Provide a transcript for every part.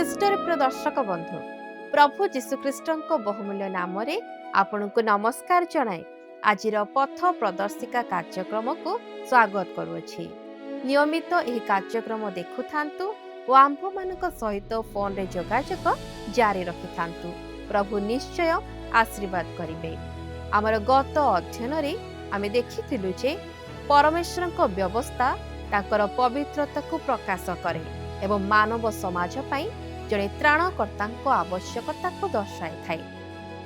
ଖ୍ରୀଷ୍ଟରେ ପ୍ରିୟ ଦର୍ଶକ ବନ୍ଧୁ, ପ୍ରଭୁ ଯୀଶୁଖ୍ରୀଷ୍ଟଙ୍କ ବହୁମୂଲ୍ୟ ନାମରେ ଆପଣଙ୍କୁ ନମସ୍କାର ଜଣାଏ ଆଜିର ପଥ ପ୍ରଦର୍ଶିକା କାର୍ଯ୍ୟକ୍ରମକୁ ସ୍ୱାଗତ କରୁଅଛି। ନିୟମିତ ଏହି କାର୍ଯ୍ୟକ୍ରମ ଦେଖୁଥାନ୍ତୁ ଓ ଆମ୍ଭମାନଙ୍କ ସହିତ ଫୋନରେ ଯୋଗାଯୋଗ ଜାରି ରଖିଥାନ୍ତୁ। ପ୍ରଭୁ ନିଶ୍ଚୟ ଆଶୀର୍ବାଦ କରିବେ। ଆମର ଗତ ଅଧ୍ୟୟନରେ ଆମେ ଦେଖିଥିଲୁ ଯେ ପରମେଶ୍ୱରଙ୍କ ବ୍ୟବସ୍ଥା ତାଙ୍କର ପବିତ୍ରତାକୁ ପ୍ରକାଶ କରେ ଏବଂ ମାନବ ସମାଜ ପାଇଁ ଜଣେ ତ୍ରାଣକର୍ତ୍ତାଙ୍କ ଆବଶ୍ୟକତାକୁ ଦର୍ଶାଇଥାଏ।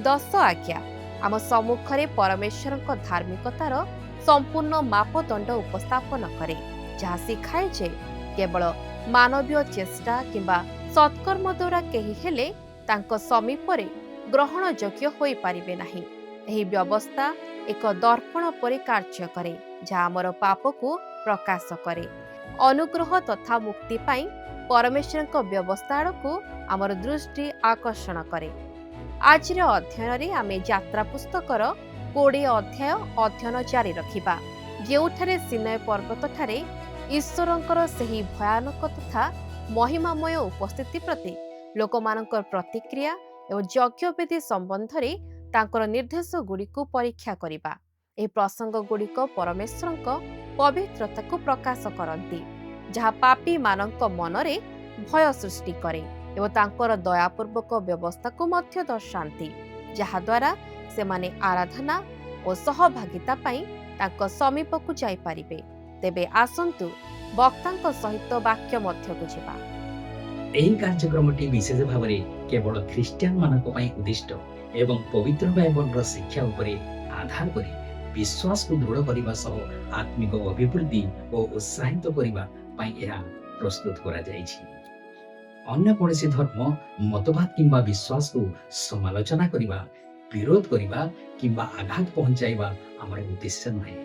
10 ଆଜ୍ଞା ଆମ ସମ୍ମୁଖରେ ପରମେଶ୍ୱରଙ୍କ ଧାର୍ମିକତାର ସମ୍ପୂର୍ଣ୍ଣ ମାପଦଣ୍ଡ ଉପସ୍ଥାପନ କରେ, ଯାହା ଶିଖାଏ ଯେ କେବଳ ମାନବୀୟ ଚେଷ୍ଟା କିମ୍ବା ସତ୍କର୍ମ ଦ୍ୱାରା କେହି ହେଲେ ତାଙ୍କ ସମୀପରେ ଗ୍ରହଣଯୋଗ୍ୟ ହୋଇପାରିବେ ନାହିଁ। ଏହି ବ୍ୟବସ୍ଥା ଏକ ଦର୍ପଣ ପରି କାର୍ଯ୍ୟ କରେ, ଯାହା ଆମର ପାପକୁ ପ୍ରକାଶ କରେ। ଅନୁଗ୍ରହ ତଥା ମୁକ୍ତି ପାଇଁ ପରମେଶ୍ୱରଙ୍କ ବ୍ୟବସ୍ଥା ଆଡ଼କୁ ଆମର ଦୃଷ୍ଟି ଆକର୍ଷଣ କରେ। ଆଜିର ଅଧ୍ୟୟନରେ ଆମେ ଯାତ୍ରା ପୁସ୍ତକର 20 ଅଧ୍ୟାୟ ଅଧ୍ୟୟନ ଜାରି ରଖିବା, ଯେଉଁଠାରେ ସିନାଇ ପର୍ବତଠାରେ ଈଶ୍ୱରଙ୍କର ସେହି ଭୟାନକ ତଥା ମହିମାମୟ ଉପସ୍ଥିତି ପ୍ରତି ଲୋକମାନଙ୍କର ପ୍ରତିକ୍ରିୟା ଏବଂ ଯଜ୍ଞବେଦୀ ସମ୍ବନ୍ଧରେ ତାଙ୍କର ନିର୍ଦ୍ଦେଶ ଗୁଡ଼ିକୁ ପରୀକ୍ଷା କରିବା। ଏହି ପ୍ରସଙ୍ଗ ଗୁଡ଼ିକ ପରମେଶ୍ୱରଙ୍କ ପବିତ୍ରତାକୁ ପ୍ରକାଶ କରନ୍ତି, ଯାହା ପାପୀମାନଙ୍କ ମନରେ ଭୟ ସୃଷ୍ଟି କରେ ଏବଂ ତାଙ୍କର ଦୟାପୂର୍ବକ ବ୍ୟବସ୍ଥାକୁ ମଧ୍ୟ ଦର୍ଶାନ୍ତି, ଯାହାଦ୍ୱାରା ସେମାନେ ଆରାଧନା ଓ ସହଭାଗିତା ପାଇଁ ତାଙ୍କ ସମୀପକୁ ଯାଇପାରିବେ। ତେବେ ଆସନ୍ତୁ ବକ୍ତାଙ୍କ ସହିତ ବାକ୍ୟ ମଧ୍ୟକୁ ଯିବା। ଏହି କାର୍ଯ୍ୟକ୍ରମଟି ବିଶେଷ ଭାବରେ କେବଳ ଖ୍ରୀଷ୍ଟିଆନ ମାନଙ୍କ ପାଇଁ ଉଦ୍ଦିଷ୍ଟ ଏବଂ ପବିତ୍ର ବାଇବଲର ଶିକ୍ଷା ଉପରେ ଆଧାର କରି ବିଶ୍ୱାସକୁ ଦୃଢ଼ କରିବା ସହ ଆତ୍ମିକ ଅଭିବୃଦ୍ଧି ଓ ଉତ୍ସାହିତ କରିବା ପାଇଁ ଏହା ପ୍ରସ୍ତୁତ କରାଯାଇଛି। ଅନ୍ୟ କୌଣସି ଧର୍ମ, ମତବାଦ କିମ୍ବା ବିଶ୍ୱାସକୁ ସମାଲୋଚନା କରିବା, ବିରୋଧ କରିବା କିମ୍ବା ଆଘାତ ପହଞ୍ଚାଇବା ଆମର ଉଦ୍ଦେଶ୍ୟ ନୁହେଁ।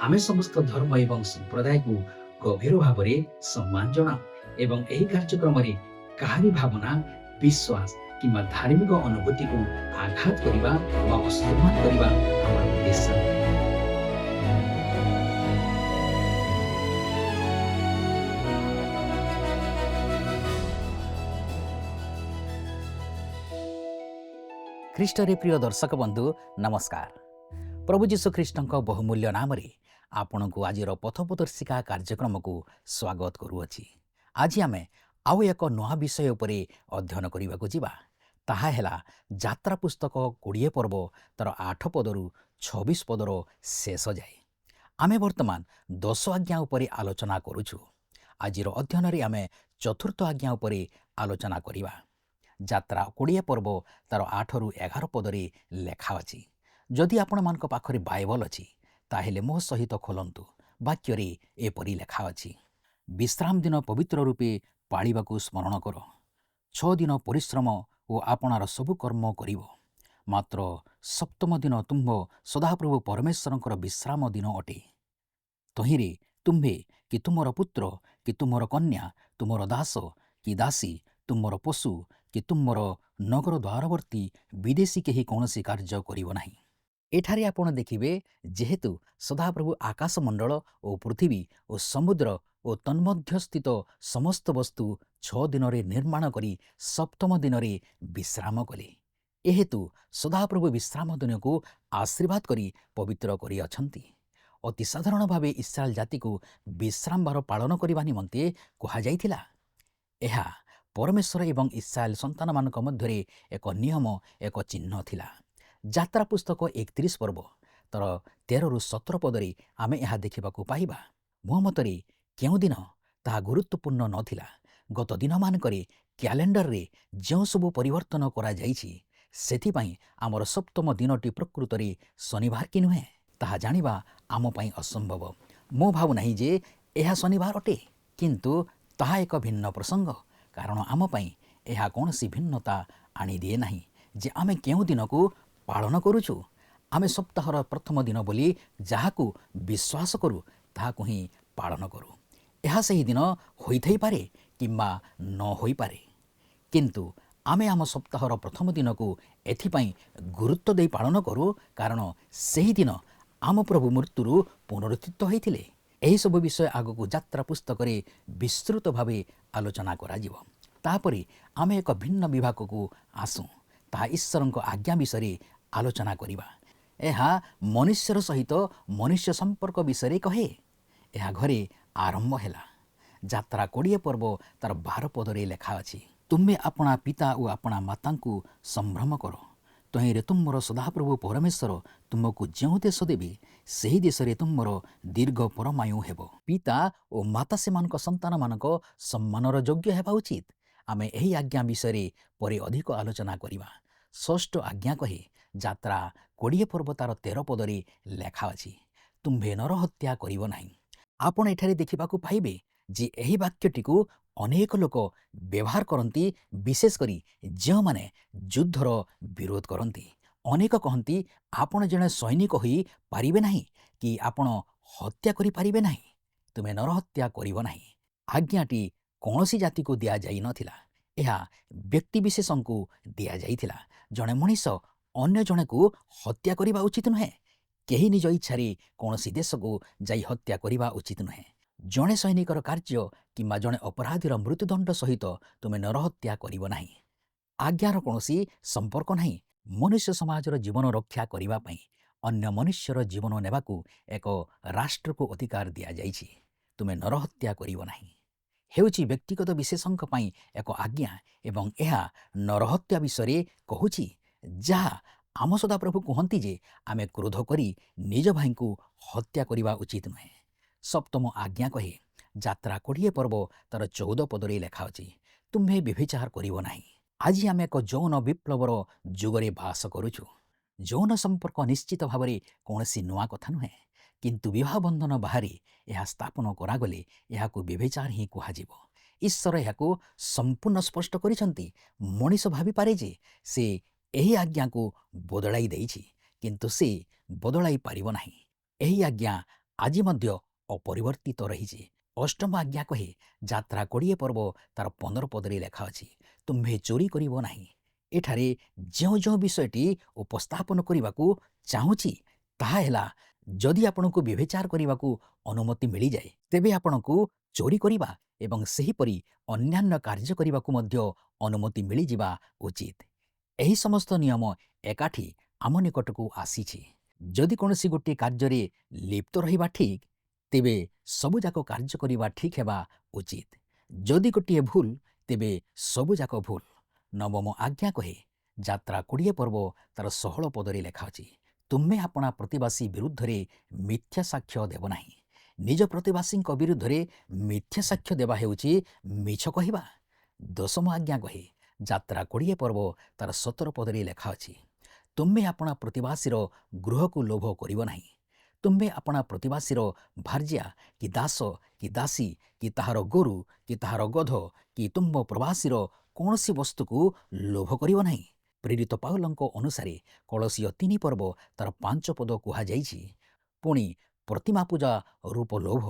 ଆମେ ସମସ୍ତ ଧର୍ମ ଏବଂ ସମ୍ପ୍ରଦାୟକୁ ଗଭୀର ଭାବରେ ସମ୍ମାନ ଜଣାଉ ଏବଂ ଏହି କାର୍ଯ୍ୟକ୍ରମରେ କାହାରି ଭାବନା, ବିଶ୍ୱାସ କିମ୍ବା ଧାର୍ମିକ ଅନୁଭୂତିକୁ ଆଘାତ କରିବା ବା ଅସମ୍ମାନ କରିବା ଆମର ଉଦ୍ଦେଶ୍ୟ ନୁହେଁ। ଖ୍ରୀଷ୍ଟରେ ପ୍ରିୟ ଦର୍ଶକ ବନ୍ଧୁ ନମସ୍କାର। ପ୍ରଭୁ ଯୀଶୁଖ୍ରୀଷ୍ଟଙ୍କ ବହୁମୂଲ୍ୟ ନାମରେ ଆପଣଙ୍କୁ ଆଜିର ପଥପ୍ରଦର୍ଶିକା କାର୍ଯ୍ୟକ୍ରମକୁ ସ୍ୱାଗତ କରୁଅଛି। ଆଜି ଆମେ ଆଉ ଏକ ନୂଆ ବିଷୟ ଉପରେ ଅଧ୍ୟୟନ କରିବାକୁ ଯିବା। ତାହା ହେଲା ଯାତ୍ରା ପୁସ୍ତକ 20 ପର୍ବ ତାର 8 ପଦରୁ 26 ପଦର ଶେଷ ଯାଏ। ଆମେ ବର୍ତ୍ତମାନ 10 ଆଜ୍ଞା ଉପରେ ଆଲୋଚନା କରୁଛୁ। ଆଜିର ଅଧ୍ୟୟନରେ ଆମେ ଚତୁର୍ଥ ଆଜ୍ଞା ଉପରେ ଆଲୋଚନା କରିବା। ଯାତ୍ରା 20 ପର୍ବ ତାର 8ରୁ 11 ପଦରେ ଲେଖା ଅଛି। ଯଦି ଆପଣମାନଙ୍କ ପାଖରେ ବାଇବଲ ଅଛି ତାହେଲେ ମୋ ସହିତ ଖୋଲନ୍ତୁ। ବାକ୍ୟରେ ଏପରି ଲେଖା ଅଛି, ବିଶ୍ରାମ ଦିନ ପବିତ୍ର ରୂପେ ପାଳିବାକୁ ସ୍ମରଣ କର। 6 ଦିନ ପରିଶ୍ରମ ଓ ଆପଣାର ସବୁ କର୍ମ କରିବ, ମାତ୍ର ସପ୍ତମ ଦିନ ତୁମ୍ଭ ସଦାପ୍ରଭୁ ପରମେଶ୍ୱରଙ୍କର ବିଶ୍ରାମ ଦିନ ଅଟେ। ତହିଁରେ ତୁମ୍ଭେ କି ତୁମର ପୁତ୍ର କି ତୁମର କନ୍ୟା, ତୁମର ଦାସ କି ଦାସୀ, ତୁମର ପଶୁ କି ତୁମର ନଗର ଦ୍ୱାରବର୍ତ୍ତୀ ବିଦେଶୀ କେହି କୌଣସି କାର୍ଯ୍ୟ କରିବ ନାହିଁ। ଏଠାରେ ଆପଣ ଦେଖିବେ, ଯେହେତୁ ସଦାପ୍ରଭୁ ଆକାଶମଣ୍ଡଳ ଓ ପୃଥିବୀ ଓ ସମୁଦ୍ର ଓ ତନ୍ମଧ୍ୟସ୍ଥିତ ସମସ୍ତ ବସ୍ତୁ 6 ଦିନରେ ନିର୍ମାଣ କରି ସପ୍ତମ ଦିନରେ ବିଶ୍ରାମ କଲେ। ଏହେତୁ ସଦାପ୍ରଭୁ ବିଶ୍ରାମ ଦିନକୁ ଆଶୀର୍ବାଦ କରି ପବିତ୍ର କରିଅଛନ୍ତି। ଅତି ସାଧାରଣ ଭାବେ ଇସ୍ରାଏଲ ଜାତିକୁ ବିଶ୍ରାମ ବାର ପାଳନ କରିବା ନିମନ୍ତେ କୁହାଯାଇଥିଲା। ଏହା ପରମେଶ୍ୱର ଏବଂ ଇସ୍ରାଏଲ ସନ୍ତାନମାନଙ୍କ ମଧ୍ୟରେ ଏକ ନିୟମ, ଏକ ଚିହ୍ନ ଥିଲା। ଯାତ୍ରା ପୁସ୍ତକ 31 ପର୍ବ ତାର 13ରୁ 17 ପଦରେ ଆମେ ଏହା ଦେଖିବାକୁ ପାଇବା। ମୋ ମତରେ କେଉଁ ଦିନ ତାହା ଗୁରୁତ୍ୱପୂର୍ଣ୍ଣ ନଥିଲା। ଗତ ଦିନମାନଙ୍କରେ କ୍ୟାଲେଣ୍ଡରରେ ଯେଉଁ ସବୁ ପରିବର୍ତ୍ତନ କରାଯାଇଛି, ସେଥିପାଇଁ ଆମର ସପ୍ତମ ଦିନଟି ପ୍ରକୃତରେ ଶନିବାର କି ନୁହେଁ ତାହା ଜାଣିବା ଆମ ପାଇଁ ଅସମ୍ଭବ। ମୁଁ ଭାବୁନାହିଁ ଯେ ଏହା ଶନିବାର ଅଟେ, କିନ୍ତୁ ତାହା ଏକ ଭିନ୍ନ ପ୍ରସଙ୍ଗ, କାରଣ ଆମ ପାଇଁ ଏହା କୌଣସି ଭିନ୍ନତା ଆଣିଦିଏ ନାହିଁ ଯେ ଆମେ କେଉଁ ଦିନକୁ ପାଳନ କରୁଛୁ। ଆମେ ସପ୍ତାହର ପ୍ରଥମ ଦିନ ବୋଲି ଯାହାକୁ ବିଶ୍ୱାସ କରୁ ତାହାକୁ ହିଁ ପାଳନ କରୁ। ଏହା ସେହି ଦିନ ହୋଇଥାଇପାରେ କିମ୍ବା ନ ହୋଇପାରେ, କିନ୍ତୁ ଆମେ ଆମ ସପ୍ତାହର ପ୍ରଥମ ଦିନକୁ ଏଥିପାଇଁ ଗୁରୁତ୍ୱ ଦେଇ ପାଳନ କରୁ କାରଣ ସେହି ଦିନ ଆମ ପ୍ରଭୁ ମୃତ୍ୟୁରୁ ପୁନରୁତ୍ଥିତ ହୋଇଥିଲେ। ଏହିସବୁ ବିଷୟ ଆଗକୁ ଯାତ୍ରା ପୁସ୍ତକରେ ବିସ୍ତୃତ ଭାବେ ଆଲୋଚନା କରାଯିବ। ତାପରେ ଆମେ ଏକ ଭିନ୍ନ ବିଭାଗକୁ ଆସୁ, ତାହା ଈଶ୍ୱରଙ୍କ ଆଜ୍ଞା ବିଷୟରେ ଆଲୋଚନା କରିବା। ଏହା ମନୁଷ୍ୟର ସହିତ ମନୁଷ୍ୟ ସମ୍ପର୍କ ବିଷୟରେ କହେ। ଏହା ଘରେ ଆରମ୍ଭ ହେଲା। ଯାତ୍ରା 20 ପର୍ବ ତାର 12 ପଦରେ ଲେଖା ଅଛି, ତୁମେ ଆପଣା ପିତା ଓ ଆପଣା ମାତାଙ୍କୁ ସମ୍ଭ୍ରମ କର, ତହିଁରେ ତୁମର ସଦାପ୍ରଭୁ ପରମେଶ୍ୱର ତୁମକୁ ଯେଉଁ ଦେଶ ଦେବେ, ସେହି ଦେଶରେ ତୁମର ଦୀର୍ଘ ପରମାୟୁ ହେବ। ପିତା ଓ ମାତା ସେମାନଙ୍କ ସନ୍ତାନମାନଙ୍କ ସମ୍ମାନର ଯୋଗ୍ୟ ହେବା ଉଚିତ। ଆମେ ଏହି ଆଜ୍ଞା ବିଷୟରେ ପରେ ଅଧିକ ଆଲୋଚନା କରିବା। ଷଷ୍ଠ ଆଜ୍ଞା କହେ, ଯାତ୍ରା 20 ପର୍ବ ତାର 13 ପଦରେ ଲେଖା ଅଛି, ତୁମ୍ଭେ ନରହତ୍ୟା କରିବ ନାହିଁ। ଆପଣ ଏଠାରେ ଦେଖିବାକୁ ପାଇବେ ଯେ ଏହି ବାକ୍ୟଟିକୁ ଅନେକ ଲୋକ ବ୍ୟବହାର କରନ୍ତି, ବିଶେଷ କରି ଯେଉଁମାନେ ଯୁଦ୍ଧର ବିରୋଧ କରନ୍ତି। ଅନେକ କହନ୍ତି, ଆପଣ ଜଣେ ସୈନିକ ହୋଇ ପାରିବେ ନାହିଁ କି ଆପଣ ହତ୍ୟା କରିପାରିବେ ନାହିଁ, ତୁମେ ନରହତ୍ୟା କରିବ ନାହିଁ। ଆଜ୍ଞାଟି କୌଣସି ଜାତିକୁ ଦିଆଯାଇନଥିଲା, ଏହା ବ୍ୟକ୍ତିବିଶେଷଙ୍କୁ ଦିଆଯାଇଥିଲା। ଜଣେ ମଣିଷ ଅନ୍ୟ ଜଣକୁ ହତ୍ୟା କରିବା ଉଚିତ ନୁହେଁ। କେହି ନିଜ ଇଚ୍ଛାରେ କୌଣସି ଦେଶକୁ ଯାଇ ହତ୍ୟା କରିବା ଉଚିତ ନୁହେଁ। ଜଣେ ସୈନିକର କାର୍ଯ୍ୟ କିମ୍ବା ଜଣେ ଅପରାଧୀର ମୃତ୍ୟୁଦଣ୍ଡ ସହିତ ତୁମେ ନରହତ୍ୟା କରିବ ନାହିଁ। ଆଜ୍ଞାର କୌଣସି ସମ୍ପର୍କ ନାହିଁ। ମନୁଷ୍ୟ ସମାଜର ଜୀବନ ରକ୍ଷା କରିବା ପାଇଁ ଅନ୍ୟ ମନୁଷ୍ୟର ଜୀବନ ନେବାକୁ ଏକ ରାଷ୍ଟ୍ରକୁ ଅଧିକାର ଦିଆଯାଇଛି। ତୁମେ ନରହତ୍ୟା କରିବ ନାହିଁ ହେଉଛି ବ୍ୟକ୍ତିଗତ ବିଶେଷଙ୍କ ପାଇଁ ଏକ ଆଜ୍ଞା, ଏବଂ ଏହା ନରହତ୍ୟା ବିଷୟରେ କହୁଛି, ଯାହା ଆମ ସଦାପ୍ରଭୁ କୁହନ୍ତି ଯେ ଆମେ କ୍ରୋଧ କରି ନିଜ ଭାଇଙ୍କୁ ହତ୍ୟା କରିବା ଉଚିତ ନୁହେଁ। ସପ୍ତମ ଆଜ୍ଞା କହେ, ଯାତ୍ରା 20 ପର୍ବ ତାର 14 ପଦରେ ଲେଖା ଅଛି, ତୁମ୍ଭେ ବ୍ୟଭିଚାର କରିବ ନାହିଁ। ଆଜି ଆମେ ଏକ ଯୌନ ବିପ୍ଳବର ଯୁଗରେ ବାସ କରୁଛୁ। ଯୌନ ସମ୍ପର୍କ ନିଶ୍ଚିତ ଭାବରେ କୌଣସି ନୂଆ କଥା ନୁହେଁ, କିନ୍ତୁ ବିବାହ ବନ୍ଧନ ବାହାରେ ଏହା ସ୍ଥାପନ କରାଗଲେ ଏହାକୁ ବ୍ୟଭିଚାର ହିଁ କୁହାଯିବ। ଈଶ୍ୱର ଏହାକୁ ସମ୍ପୂର୍ଣ୍ଣ ସ୍ପଷ୍ଟ କରିଛନ୍ତି। ମଣିଷ ଭାବିପାରେ ଯେ ସେ ଏହି ଆଜ୍ଞାକୁ ବଦଳାଇ ଦେଇଛି, କିନ୍ତୁ ସେ ବଦଳାଇ ପାରିବ ନାହିଁ। ଏହି ଆଜ୍ଞା ଆଜି ମଧ୍ୟ ଅପରିବର୍ତ୍ତିତ ରହିଛି। ଅଷ୍ଟମ ଆଜ୍ଞା କହେ, ଯାତ୍ରା 20 ପର୍ବ ତାର 15 ପଦରେ ଲେଖା ଅଛି, ତୁମ୍ଭେ ଚୋରି କରିବ ନାହିଁ। ଏଠାରେ ଯେଉଁ ବିଷୟଟି ଉପସ୍ଥାପନ କରିବାକୁ ଚାହୁଁଛି ତାହା ହେଲା, ଯଦି ଆପଣଙ୍କୁ ବ୍ୟଭିଚାର କରିବାକୁ ଅନୁମତି ମିଳିଯାଏ, ତେବେ ଆପଣଙ୍କୁ ଚୋରି କରିବା ଏବଂ ସେହିପରି ଅନ୍ୟାନ୍ୟ କାର୍ଯ୍ୟ କରିବାକୁ ମଧ୍ୟ ଅନୁମତି ମିଳିଯିବା ଉଚିତ। ଏହି ସମସ୍ତ ନିୟମ ଏକାଠି ଆମ ନିକଟକୁ ଆସିଛି। ଯଦି କୌଣସି ଗୋଟିଏ କାର୍ଯ୍ୟରେ ଲିପ୍ତ ରହିବା ଠିକ୍, ତେବେ ସବୁଯାକ କାର୍ଯ୍ୟ କରିବା ଠିକ୍ ହେବା ଉଚିତ। ଯଦି ଗୋଟିଏ ଭୁଲ, ତେବେ ସବୁଯାକ ଭୁଲ। ନବମ ଆଜ୍ଞା କହେ, ଯାତ୍ରା 20 ପର୍ବ ତାର 16 ପଦରେ ଲେଖା ଅଛି, ତୁମେ ଆପଣା ପ୍ରତିବାସୀ ବିରୁଦ୍ଧରେ ମିଥ୍ୟା ସାକ୍ଷ୍ୟ ଦେବ ନାହିଁ। ନିଜ ପ୍ରତିବାସୀଙ୍କ ବିରୁଦ୍ଧରେ ମିଥ୍ୟା ସାକ୍ଷ୍ୟ ଦେବା ହେଉଛି ମିଛ କହିବା। ଦଶମ ଆଜ୍ଞା କହେ, ଯାତ୍ରା 20 ପର୍ବ ତାର 17 ପଦରେ ଲେଖା ଅଛି, ତୁମେ ଆପଣା ପ୍ରତିବାସୀର ଗୃହକୁ ଲୋଭ କରିବ ନାହିଁ। ତୁମେ ଆପଣା ପ୍ରତିବାସୀର ଭାର୍ଯ୍ୟା କି ଦାସ କି ଦାସୀ କି ତାହାର ଗୋରୁ କି ତାହାର ଗଧ କି ତୁମ୍ଭ ପ୍ରବାସୀର କୌଣସି ବସ୍ତୁକୁ ଲୋଭ କରିବ ନାହିଁ। ପ୍ରେରିତ ପାଉଲଙ୍କ ଅନୁସାରେ କଳସିୟ 3 ପର୍ବ ତାର 5 ପଦ କୁହାଯାଇଛି, ପୁଣି ପ୍ରତିମା ପୂଜା ରୂପ ଲୋଭ,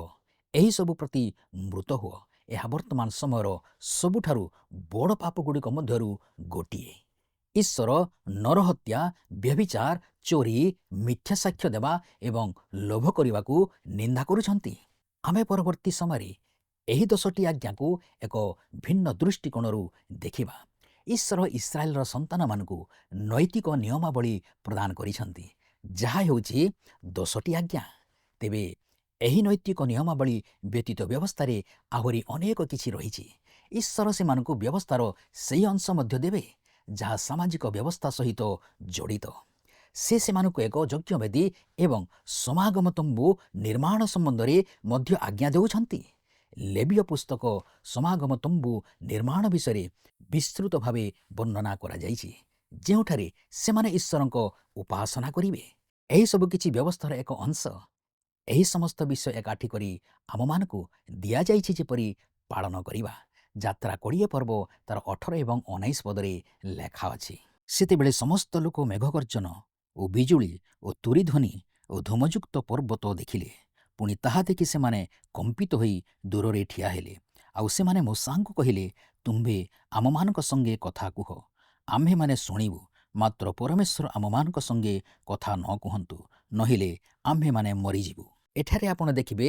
ଏହିସବୁ ପ୍ରତି ମୃତ ହୁଅ। ଏହା ବର୍ତ୍ତମାନ ସମୟର ସବୁଠାରୁ ବଡ଼ ପାପଗୁଡ଼ିକ ମଧ୍ୟରୁ ଗୋଟିଏ। ଈଶ୍ୱର ନରହତ୍ୟା, ବ୍ୟଭିଚାର, ଚୋରି, ମିଥ୍ୟା ସାକ୍ଷ୍ୟ ଦେବା ଏବଂ ଲୋଭ କରିବାକୁ ନିନ୍ଦା କରୁଛନ୍ତି। ଆମେ ପରବର୍ତ୍ତୀ ସମୟରେ ଏହି 10ଟି ଆଜ୍ଞାକୁ ଏକ ଭିନ୍ନ ଦୃଷ୍ଟିକୋଣରୁ ଦେଖିବା। ଈଶ୍ୱର ଇସ୍ରାଏଲର ସନ୍ତାନମାନଙ୍କୁ ନୈତିକ ନିୟମାବଳୀ ପ୍ରଦାନ କରିଛନ୍ତି, ଯାହା ହେଉଛି 10ଟି ଆଜ୍ଞା। ତେବେ ଏହି ନୈତିକ ନିୟମାବଳୀ ବ୍ୟତୀତ ବ୍ୟବସ୍ଥାରେ ଆହୁରି ଅନେକ କିଛି ରହିଛି। ଈଶ୍ୱର ସେମାନଙ୍କୁ ବ୍ୟବସ୍ଥାର ସେହି ଅଂଶ ମଧ୍ୟ ଦେବେ ଯାହା ସାମାଜିକ ବ୍ୟବସ୍ଥା ସହିତ ଜଡ଼ିତ। ସେ ସେମାନଙ୍କୁ ଏକ ଯଜ୍ଞବେଦୀ ଏବଂ ସମାଗମ ତମ୍ବୁ ନିର୍ମାଣ ସମ୍ବନ୍ଧରେ ମଧ୍ୟ ଆଜ୍ଞା ଦେଉଛନ୍ତି। ଲେବୀୟ ପୁସ୍ତକ ସମାଗମ ତମ୍ବୁ ନିର୍ମାଣ ବିଷୟରେ ବିସ୍ତୃତ ଭାବେ ବର୍ଣ୍ଣନା କରାଯାଇଛି, ଯେଉଁଠାରେ ସେମାନେ ଈଶ୍ୱରଙ୍କ ଉପାସନା କରିବେ। ଏହିସବୁ କିଛି ବ୍ୟବସ୍ଥାର ଏକ ଅଂଶ। ଏହି ସମସ୍ତ ବିଷୟ ଏକାଠି କରି ଆମମାନଙ୍କୁ ଦିଆଯାଇଛି ଯେପରି ପାଳନ କରିବା। ଯାତ୍ରା 20 ପର୍ବ ତାର 18 ଏବଂ 19 ପଦରେ ଲେଖା ଅଛି, ସେତେବେଳେ ସମସ୍ତ ଲୋକ ମେଘଗର୍ଜନ ଓ ବିଜୁଳି ଓ ତୁରୀ ଧ୍ୱନି ଓ ଧୂମଯୁକ୍ତ ପର୍ବତ ଦେଖିଲେ। ପୁଣି ତାହା ଦେଖି ସେମାନେ କମ୍ପିତ ହୋଇ ଦୂରରେ ଠିଆ ହେଲେ। ଆଉ ସେମାନେ ମୂଷାଙ୍କୁ କହିଲେ, ତୁମ୍ଭେ ଆମମାନଙ୍କ ସଙ୍ଗେ କଥା କୁହ, ଆମ୍ଭେମାନେ ଶୁଣିବୁ, ମାତ୍ର ପରମେଶ୍ୱର ଆମମାନଙ୍କ ସଙ୍ଗେ କଥା ନ କୁହନ୍ତୁ, ନହେଲେ ଆମ୍ଭେମାନେ ମରିଯିବୁ। ଏଠାରେ ଆପଣ ଦେଖିବେ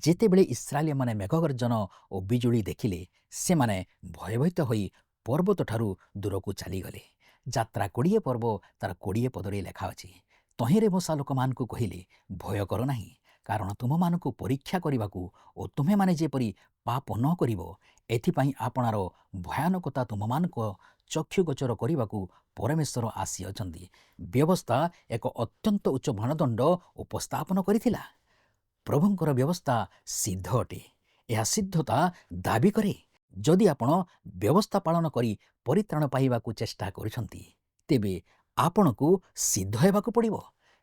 ଯେତେବେଳେ ଇସ୍ରାଏଲୀମାନେ ମେଘଗର୍ଜନ ଓ ବିଜୁଳି ଦେଖିଲେ ସେମାନେ ଭୟଭୀତ ହୋଇ ପର୍ବତଠାରୁ ଦୂରକୁ ଚାଲିଗଲେ। ଯାତ୍ରା 20 ପର୍ବ ତାର 20 ପଦରେ ଲେଖା ଅଛି, ତହିଁରେ ମୂଷା ଲୋକମାନଙ୍କୁ କହିଲେ, ଭୟ କର ନାହିଁ, କାରଣ ତୁମମାନଙ୍କୁ ପରୀକ୍ଷା କରିବାକୁ ଓ ତୁମେମାନେ ଯେପରି ପାପ ନ କରିବ ଏଥିପାଇଁ ଆପଣାର ଭୟାନକତା ତୁମମାନଙ୍କ ଚକ୍ଷୁଗୋଚର କରିବାକୁ ପରମେଶ୍ୱର ଆସିଅଛନ୍ତି। ବ୍ୟବସ୍ଥା ଏକ ଅତ୍ୟନ୍ତ ଉଚ୍ଚ ମାନଦଣ୍ଡ ଉପସ୍ଥାପନ କରିଥିଲା। ପ୍ରଭୁଙ୍କର ବ୍ୟବସ୍ଥା ସିଦ୍ଧ ଅଟେ। ଏହା ସିଦ୍ଧତା ଦାବି କରେ। ଯଦି ଆପଣ ବ୍ୟବସ୍ଥା ପାଳନ କରି ପରିତ୍ରାଣ ପାଇବାକୁ ଚେଷ୍ଟା କରୁଛନ୍ତି, ତେବେ ଆପଣଙ୍କୁ ସିଦ୍ଧ ହେବାକୁ ପଡ଼ିବ।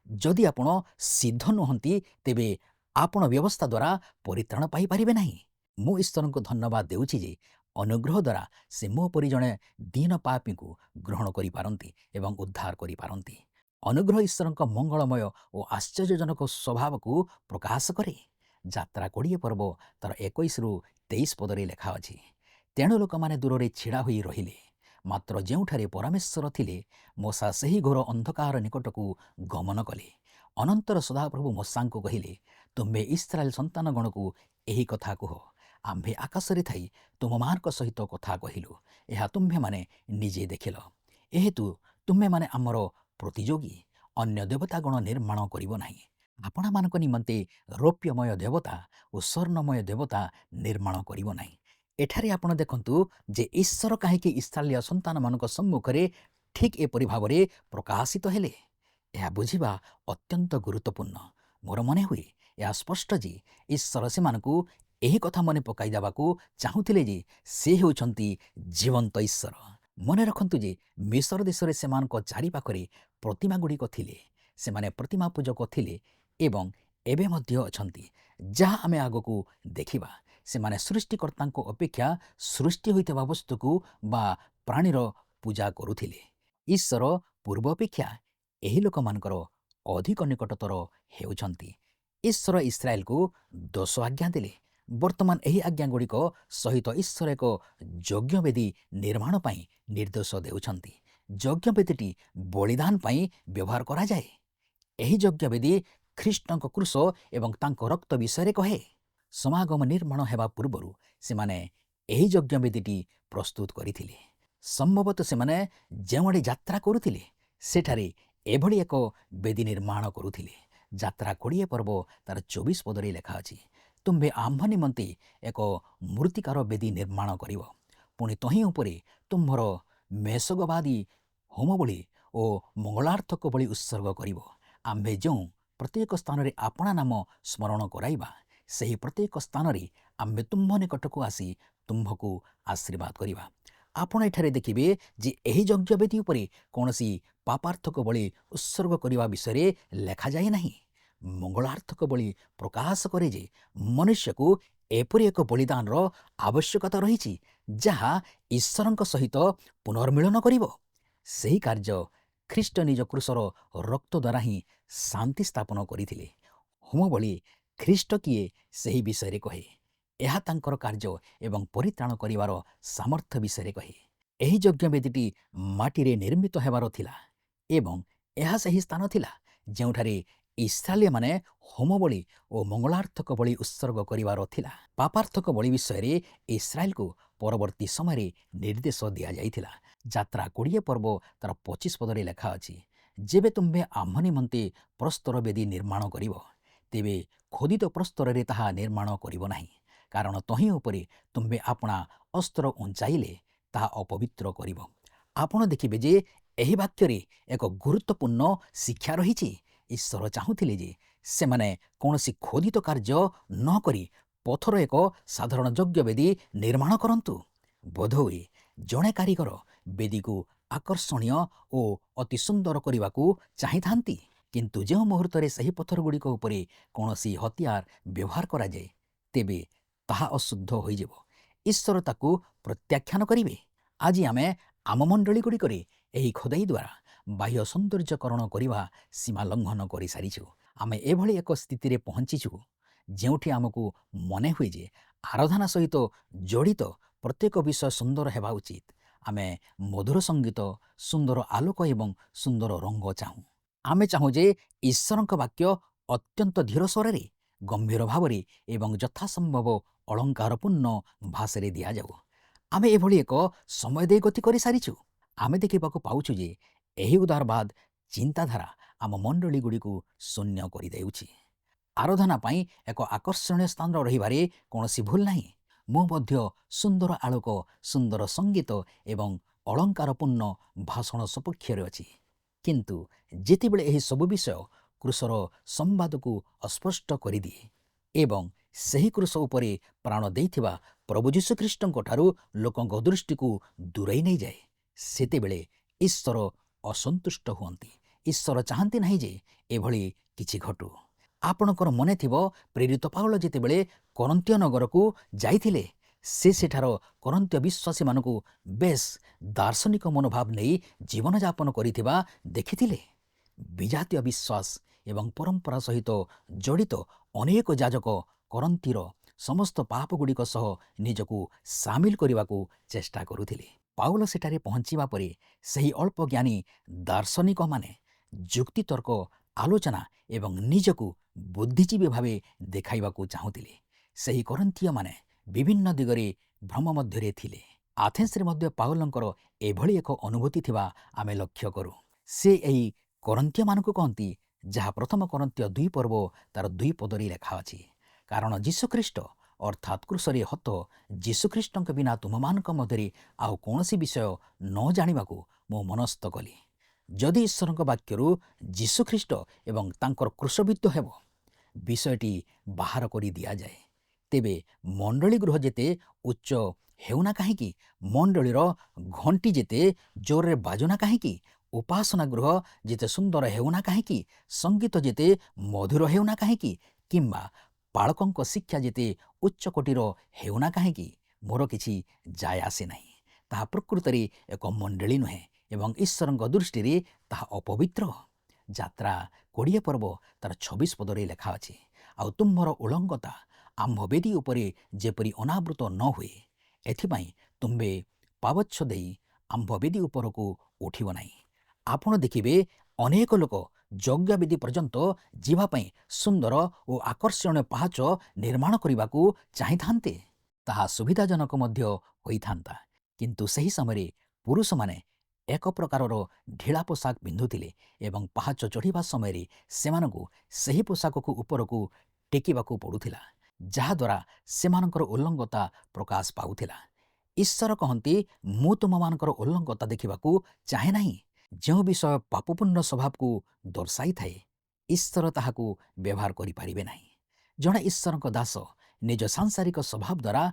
ଯଦି ଆପଣ ସିଦ୍ଧ ନୁହନ୍ତି, ତେବେ ଆପଣ ବ୍ୟବସ୍ଥା ଦ୍ୱାରା ପରିତ୍ରାଣ ପାଇପାରିବେ ନାହିଁ। ମୁଁ ଈଶ୍ୱରଙ୍କୁ ଧନ୍ୟବାଦ ଦେଉଛି ଯେ ଅନୁଗ୍ରହ ଦ୍ୱାରା ସେ ମୋ ପରି ଜଣେ ଦୀନ ପାପୀଙ୍କୁ ଗ୍ରହଣ କରିପାରନ୍ତି ଏବଂ ଉଦ୍ଧାର କରିପାରନ୍ତି। ଅନୁଗ୍ରହ ଈଶ୍ୱରଙ୍କ ମଙ୍ଗଳମୟ ଓ ଆଶ୍ଚର୍ଯ୍ୟଜନକ ସ୍ୱଭାବକୁ ପ୍ରକାଶ କରେ। ଯାତ୍ରା 20 ପର୍ବ ତାର 21-23 ପଦରେ ଲେଖା ଅଛି, ତେଣୁ ଲୋକମାନେ ଦୂରରେ ଛିଡ଼ା ହୋଇ ରହିଲେ। ମାତ୍ର ଯେଉଁଠାରେ ପରମେଶ୍ୱର ଥିଲେ, ମୂଷା ସେହି ଘୋର ଅନ୍ଧକାର ନିକଟକୁ ଗମନ କଲେ। ଅନନ୍ତର ସଦାପ୍ରଭୁ ମୂଷାଙ୍କୁ କହିଲେ, ତୁମ୍ଭେ ଇସ୍ରାଏଲ ସନ୍ତାନଗଣକୁ ଏହି କଥା କୁହ, ଆମ୍ଭେ ଆକାଶରେ ଥାଇ ତୁମମାନଙ୍କ ସହିତ କଥା କହିଲୁ, ଏହା ତୁମ୍ଭେମାନେ ନିଜେ ଦେଖିଲ। ଏହେତୁ ତୁମ୍ଭେମାନେ ଆମର ପ୍ରତିଯୋଗୀ, ଅନ୍ୟ ଦେବତାଗଣ ନିର୍ମାଣ କରିବ ନାହିଁ। ଆପଣମାନଙ୍କ ନିମନ୍ତେ ରୌପ୍ୟମୟ ଦେବତା ଓ ସ୍ୱର୍ଣ୍ଣମୟ ଦେବତା ନିର୍ମାଣ କରିବ ନାହିଁ। ଏଠାରେ ଆପଣ ଦେଖନ୍ତୁ ଯେ ଈଶ୍ୱର କାହିଁକି ଇସ୍ରାଏଲୀୟ ସନ୍ତାନମାନଙ୍କ ସମ୍ମୁଖରେ ଠିକ୍ ଏପରି ଭାବରେ ପ୍ରକାଶିତ ହେଲେ। ଏହା ବୁଝିବା ଅତ୍ୟନ୍ତ ଗୁରୁତ୍ୱପୂର୍ଣ୍ଣ। ମୋର ମନେ ହୁଏ ଏହା ସ୍ପଷ୍ଟ ଯେ ଈଶ୍ୱର ସେମାନଙ୍କୁ ଏହି କଥା ମନେ ପକାଇ ଦେବାକୁ ଚାହୁଁଥିଲେ ଯେ ସେ ହେଉଛନ୍ତି ଜୀବନ୍ତ ଈଶ୍ୱର। ମନେ ରଖନ୍ତୁ ଯେ ମିଶର ଦେଶରେ ସେମାନଙ୍କ ଚାରିପାଖରେ ପ୍ରତିମାଗୁଡ଼ିକ ଥିଲେ। ସେମାନେ ପ୍ରତିମା ପୂଜକ ଥିଲେ ଏବଂ ଏବେ ମଧ୍ୟ ଅଛନ୍ତି, ଯାହା ଆମେ ଆଗକୁ ଦେଖିବା। ସେମାନେ ସୃଷ୍ଟିକର୍ତ୍ତାଙ୍କ ଅପେକ୍ଷା ସୃଷ୍ଟି ହୋଇଥିବା ବସ୍ତୁକୁ ବା ପ୍ରାଣୀର ପୂଜା କରୁଥିଲେ। ଈଶ୍ୱର ପୂର୍ବ ଅପେକ୍ଷା ଏହି ଲୋକମାନଙ୍କର ଅଧିକ ନିକଟତର ହେଉଛନ୍ତି। ଈଶ୍ୱର ଇସ୍ରାଏଲକୁ 10 ଆଜ୍ଞା ଦେଲେ। ବର୍ତ୍ତମାନ ଏହି ଆଜ୍ଞାଗୁଡ଼ିକ ସହିତ ଈଶ୍ୱର ଏକ ଯଜ୍ଞବେଦୀ ନିର୍ମାଣ ପାଇଁ ନିର୍ଦ୍ଦେଶ ଦେଉଛନ୍ତି। ଯଜ୍ଞବେଦୀଟି ବଳିଦାନ ପାଇଁ ବ୍ୟବହାର କରାଯାଏ। ଏହି ଯଜ୍ଞବେଦୀ ଖ୍ରୀଷ୍ଟଙ୍କ କ୍ରୁଶ ଏବଂ ତାଙ୍କ ରକ୍ତ ବିଷୟରେ କହେ। ସମାଗମ ନିର୍ମାଣ ହେବା ପୂର୍ବରୁ ସେମାନେ ଏହି ଯଜ୍ଞବେଦୀଟି ପ୍ରସ୍ତୁତ କରିଥିଲେ। ସମ୍ଭବତଃ ସେମାନେ ଯେଉଁଆଡ଼େ ଯାତ୍ରା କରୁଥିଲେ ସେଠାରେ ଏଭଳି ଏକ ବେଦୀ ନିର୍ମାଣ କରୁଥିଲେ। ଯାତ୍ରା 20 ପର୍ବ ତାର 24 ପଦରେ ଲେଖା ଅଛି, ତୁମ୍ଭେ ଆମ୍ଭ ନିମନ୍ତେ ଏକ ମୃତ୍ତିକାର ବେଦୀ ନିର୍ମାଣ କରିବ, ପୁଣି ତହିଁ ଉପରେ ତୁମ୍ଭର ମେଷଗବାଦୀ ହୋମବଳି ଓ ମଙ୍ଗଳାର୍ଥକ ବଳି ଉତ୍ସର୍ଗ କରିବ। ଆମ୍ଭେ ଯେଉଁ ପ୍ରତ୍ୟେକ ସ୍ଥାନରେ ଆପଣା ନାମ ସ୍ମରଣ କରାଇବା, ସେହି ପ୍ରତ୍ୟେକ ସ୍ଥାନରେ ଆମ୍ଭେ ତୁମ୍ଭ ନିକଟକୁ ଆସି ତୁମ୍ଭକୁ ଆଶୀର୍ବାଦ କରିବା। ଆପଣ ଏଠାରେ ଦେଖିବେ ଯେ ଏହି ଯଜ୍ଞବେଦୀ ଉପରେ କୌଣସି ପାପାର୍ଥକ ବଳି ଉତ୍ସର୍ଗ କରିବା ବିଷୟରେ ଲେଖାଯାଏ ନାହିଁ। ମଙ୍ଗଳାର୍ଥକ ବଳି ପ୍ରକାଶ କରେ ଯେ ମନୁଷ୍ୟକୁ ଏପରି ଏକ ବଳିଦାନର ଆବଶ୍ୟକତା ରହିଛି ଯାହା ଈଶ୍ୱରଙ୍କ ସହିତ ପୁନର୍ମିଳନ କରିବ। ସେହି କାର୍ଯ୍ୟ ଖ୍ରୀଷ୍ଟ ନିଜ କ୍ରୁଶର ରକ୍ତ ଦ୍ୱାରା ହିଁ ଶାନ୍ତି ସ୍ଥାପନ କରିଥିଲେ। ହୋମବଳି ଖ୍ରୀଷ୍ଟ କିଏ ସେହି ବିଷୟରେ କହେ। ଏହା ତାଙ୍କର କାର୍ଯ୍ୟ ଏବଂ ପରିତ୍ରାଣ କରିବାର ସାମର୍ଥ୍ୟ ବିଷୟରେ କହେ। ଏହି ଯଜ୍ଞବେଦୀଟି ମାଟିରେ ନିର୍ମିତ ହେବାର ଥିଲା ଏବଂ ଏହା ସେହି ସ୍ଥାନ ଥିଲା ଯେଉଁଠାରେ ଇସ୍ରାଏଲୀମାନେ ହୋମବଳି ଓ ମଙ୍ଗଳାର୍ଥକ ବଳି ଉତ୍ସର୍ଗ କରିବାର ଥିଲା। ପାପାର୍ଥକ ବଳି ବିଷୟରେ ଇସ୍ରାଏଲକୁ ପରବର୍ତ୍ତୀ ସମୟରେ ନିର୍ଦ୍ଦେଶ ଦିଆଯାଇଥିଲା। ଯାତ୍ରା 20 ପର୍ବ ତାର 25 ପଦରେ ଲେଖା ଅଛି, ଯେବେ ତୁମ୍ଭେ ଆମ୍ଭ ନିମନ୍ତେ ପ୍ରସ୍ତର ବେଦୀ ନିର୍ମାଣ କରିବ, ତେବେ ଖୋଦିତ ପ୍ରସ୍ତରରେ ତାହା ନିର୍ମାଣ କରିବ ନାହିଁ, କାରଣ ତହିଁ ଉପରେ ତୁମ୍ଭେ ଆପଣା ଅସ୍ତ୍ର ଉଞ୍ଚାଇଲେ ତାହା ଅପବିତ୍ର କରିବ। ଆପଣ ଦେଖିବେ ଯେ ଏହି ବାକ୍ୟରେ ଏକ ଗୁରୁତ୍ୱପୂର୍ଣ୍ଣ ଶିକ୍ଷା ରହିଛି। ଈଶ୍ୱର ଚାହୁଁଥିଲେ ଯେ ସେମାନେ କୌଣସି ଖୋଦିତ କାର୍ଯ୍ୟ ନ କରି ପଥର ଏକ ସାଧାରଣ ଯଜ୍ଞବେଦୀ ନିର୍ମାଣ କରନ୍ତୁ। ବୋଧହୁଏ ଜଣେ କାରିଗର ବେଦୀକୁ ଆକର୍ଷଣୀୟ ଓ ଅତି ସୁନ୍ଦର କରିବାକୁ ଚାହିଁଥାନ୍ତି, କିନ୍ତୁ ଯେଉଁ ମୁହୂର୍ତ୍ତରେ ସେହି ପଥରଗୁଡ଼ିକ ଉପରେ କୌଣସି ହତିଆର ବ୍ୟବହାର କରାଯାଏ, ତେବେ ତାହା ଅଶୁଦ୍ଧ ହୋଇଯିବ। ଈଶ୍ୱର ତାକୁ ପ୍ରତ୍ୟାଖ୍ୟାନ କରିବେ। ଆଜି ଆମେ ଆମ ମଣ୍ଡଳୀଗୁଡ଼ିକରେ ଏହି ଖୋଦାଇ ଦ୍ୱାରା ବାହ୍ୟ ସୌନ୍ଦର୍ଯ୍ୟକରଣ କରିବା ସୀମା ଲଙ୍ଘନ କରିସାରିଛୁ। ଆମେ ଏଭଳି ଏକ ସ୍ଥିତିରେ ପହଞ୍ଚିଛୁ ଯେଉଁଠି ଆମକୁ ମନେ ହୁଏ ଯେ ଆରାଧନା ସହିତ ଜଡ଼ିତ ପ୍ରତ୍ୟେକ ବିଷୟ ସୁନ୍ଦର ହେବା ଉଚିତ। ଆମେ ମଧୁର ସଙ୍ଗୀତ, ସୁନ୍ଦର ଆଲୋକ ଏବଂ ସୁନ୍ଦର ରଙ୍ଗ ଚାହୁଁ। ଆମେ ଚାହୁଁ ଯେ ଈଶ୍ୱରଙ୍କ ବାକ୍ୟ ଅତ୍ୟନ୍ତ ଧୀର ସ୍ୱରରେ ଗମ୍ଭୀର ଭାବରେ ଏବଂ ଯଥାସମ୍ଭବ ଅଳଙ୍କାରପୂର୍ଣ୍ଣ ଭାଷାରେ ଦିଆଯାଉ। ଆମେ ଏଭଳି ଏକ ସମୟ ଦେଇ ଗତି କରିସାରିଛୁ। ଆମେ ଦେଖିବାକୁ ପାଉଛୁ ଯେ ଏହି ଉଦାରବାଦ ଚିନ୍ତାଧାରା ଆମ ମଣ୍ଡଳୀଗୁଡ଼ିକୁ ଶୂନ୍ୟ କରିଦେଉଛି। ଆରାଧନା ପାଇଁ ଏକ ଆକର୍ଷଣୀୟ ସ୍ଥାନ ରହିବାରେ କୌଣସି ଭୁଲ ନାହିଁ। ମୁଁ ମଧ୍ୟ ସୁନ୍ଦର ଆଲୋକ, ସୁନ୍ଦର ସଙ୍ଗୀତ ଏବଂ ଅଳଙ୍କାରପୂର୍ଣ୍ଣ ଭାଷଣ ସପକ୍ଷରେ ଅଛି। କିନ୍ତୁ ଯେତେବେଳେ ଏହି ସବୁ ବିଷୟ କ୍ରୁଶର ସମ୍ବାଦକୁ ଅସ୍ପଷ୍ଟ କରିଦିଏ ଏବଂ ସେହି କ୍ରୁଶ ଉପରେ ପ୍ରାଣ ଦେଇଥିବା ପ୍ରଭୁ ଯୀଶୁଖ୍ରୀଷ୍ଟଙ୍କ ଠାରୁ ଲୋକଙ୍କ ଦୃଷ୍ଟିକୁ ଦୂରେଇ ନେଇଯାଏ, ସେତେବେଳେ ଈଶ୍ୱର ଅସନ୍ତୁଷ୍ଟ ହୁଅନ୍ତି। ଈଶ୍ୱର ଚାହାନ୍ତି ନାହିଁ ଯେ ଏଭଳି କିଛି ଘଟୁ। ଆପଣଙ୍କର ମନେ ଥିବ, ପ୍ରେରିତ ପାଉଲ ଯେତେବେଳେ କରନ୍ତୀୟ ନଗରକୁ ଯାଇଥିଲେ, ସେ ସେଠାର କରନ୍ତୀୟ ବିଶ୍ୱାସୀମାନଙ୍କୁ ବେଶ ଦାର୍ଶନିକ ମନୋଭାବ ନେଇ ଜୀବନଯାପନ କରିଥିବା ଦେଖିଥିଲେ। ବିଜାତୀୟ ବିଶ୍ୱାସ ଏବଂ ପରମ୍ପରା ସହିତ ଜଡ଼ିତ ଅନେକ ଯାଜକ କରନ୍ତୀର ସମସ୍ତ ପାପଗୁଡ଼ିକ ସହ ନିଜକୁ ସାମିଲ କରିବାକୁ ଚେଷ୍ଟା କରୁଥିଲେ। ପାଉଲ ସେଠାରେ ପହଞ୍ଚିବା ପରେ ସେହି ଅଳ୍ପ ଜ୍ଞାନୀ ଦାର୍ଶନିକମାନେ ଯୁକ୍ତିତର୍କ, ଆଲୋଚନା ଏବଂ ନିଜକୁ ବୁଦ୍ଧିଜୀବୀ ଭାବେ ଦେଖାଇବାକୁ ଚାହୁଁଥିଲେ। ସେହି କରନ୍ତୀୟମାନେ ବିଭିନ୍ନ ଦିଗରେ ଭ୍ରମ ମଧ୍ୟରେ ଥିଲେ। ଆଥେନ୍ସରେ ମଧ୍ୟ ପାଉଲଙ୍କର ଏଭଳି ଏକ ଅନୁଭୂତି ଥିବା ଆମେ ଲକ୍ଷ୍ୟ କରୁ। ସେ ଏହି କରନ୍ତୀୟମାନଙ୍କୁ କହନ୍ତି, ଯାହା ପ୍ରଥମ କରନ୍ତୀୟ 2 ପର୍ବ ତାର 2 ପଦରେ ଲେଖା ଅଛି, କାରଣ ଯୀଶୁଖ୍ରୀଷ୍ଟ ଅର୍ଥାତ୍ କ୍ରୁଶରେ ହତ ଯୀଶୁଖ୍ରୀଷ୍ଟଙ୍କ ବିନା ତୁମମାନଙ୍କ ମଧ୍ୟରେ ଆଉ କୌଣସି ବିଷୟ ନ ଜାଣିବାକୁ ମୁଁ ମନସ୍ଥ କଲି। ଯଦି ଈଶ୍ୱରଙ୍କ ବାକ୍ୟରୁ ଯୀଶୁଖ୍ରୀଷ୍ଟ ଏବଂ ତାଙ୍କର କ୍ରୁଶବିଦ୍ଧ ହେବ ବିଷୟଟି ବାହାର କରି ଦିଆଯାଏ, ତେବେ ମଣ୍ଡଳୀ ଗୃହ ଯେତେ ଉଚ୍ଚ ହେଉନା କାହିଁକି, ମଣ୍ଡଳୀର ଘଣ୍ଟି ଯେତେ ଜୋରରେ ବାଜୁନା କାହିଁକି, ଉପାସନା ଗୃହ ଯେତେ ସୁନ୍ଦର ହେଉନା କାହିଁକି, ସଙ୍ଗୀତ ଯେତେ ମଧୁର ହେଉନା କାହିଁକି, କିମ୍ବା ପାଳକଙ୍କ ଶିକ୍ଷା ଯେତେ ଉଚ୍ଚ କୋଟିର ହେଉନା କାହିଁକି, ମୋର କିଛି ଯାଏ ଆସେ ନାହିଁ। ତାହା ପ୍ରକୃତରେ ଏକ ମଣ୍ଡଳୀ ନୁହେଁ ଏବଂ ଈଶ୍ୱରଙ୍କ ଦୃଷ୍ଟିରେ ତାହା ଅପବିତ୍ର। ଯାତ୍ରା 20 ପର୍ବ ତାର 26 ପଦରେ ଲେଖା ଅଛି, ଆଉ ତୁମ୍ଭର ଉଲଙ୍ଗତା ଆମ୍ଭବେଦୀ ଉପରେ ଯେପରି ଅନାବୃତ ନ ହୁଏ, ଏଥିପାଇଁ ତୁମ୍ଭେ ପାବଚ୍ଛ ଦେଇ ଆମ୍ଭବେଦୀ ଉପରକୁ ଉଠିବ ନାହିଁ। ଆପଣ ଦେଖିବେ, ଅନେକ ଲୋକ ଯଜ୍ଞବେଦୀ ପର୍ଯ୍ୟନ୍ତ ଯିବା ପାଇଁ ସୁନ୍ଦର ଓ ଆକର୍ଷଣୀୟ ପାହାଚ ନିର୍ମାଣ କରିବାକୁ ଚାହିଁଥାନ୍ତେ। ତାହା ସୁବିଧାଜନକ ମଧ୍ୟ ହୋଇଥାନ୍ତା, କିନ୍ତୁ ସେହି ସମୟରେ ପୁରୁଷମାନେ ଏକ ପ୍ରକାରର ଢିଳା ପୋଷାକ ପିନ୍ଧୁଥିଲେ ଏବଂ ପାହାଚ ଚଢ଼ିବା ସମୟରେ ସେମାନଙ୍କୁ ସେହି ପୋଷାକକୁ ଉପରକୁ ଟେକିବାକୁ ପଡ଼ୁଥିଲା, ଯାହାଦ୍ୱାରା ସେମାନଙ୍କର ଉଲଙ୍ଗତା ପ୍ରକାଶ ପାଉଥିଲା। ଈଶ୍ୱର କହନ୍ତି, ମୁଁ ତୁମମାନଙ୍କର ଉଲଙ୍ଗତା ଦେଖିବାକୁ ଚାହେଁ ନାହିଁ। ଯେଉଁ ବିଷୟ ପାପପୂର୍ଣ୍ଣ ସ୍ୱଭାବକୁ ଦର୍ଶାଇଥାଏ, ଈଶ୍ୱର ତାହାକୁ ବ୍ୟବହାର କରିପାରିବେ ନାହିଁ। ଜଣେ ଈଶ୍ୱରଙ୍କ ଦାସ ନିଜ ସାଂସାରିକ ସ୍ୱଭାବ ଦ୍ୱାରା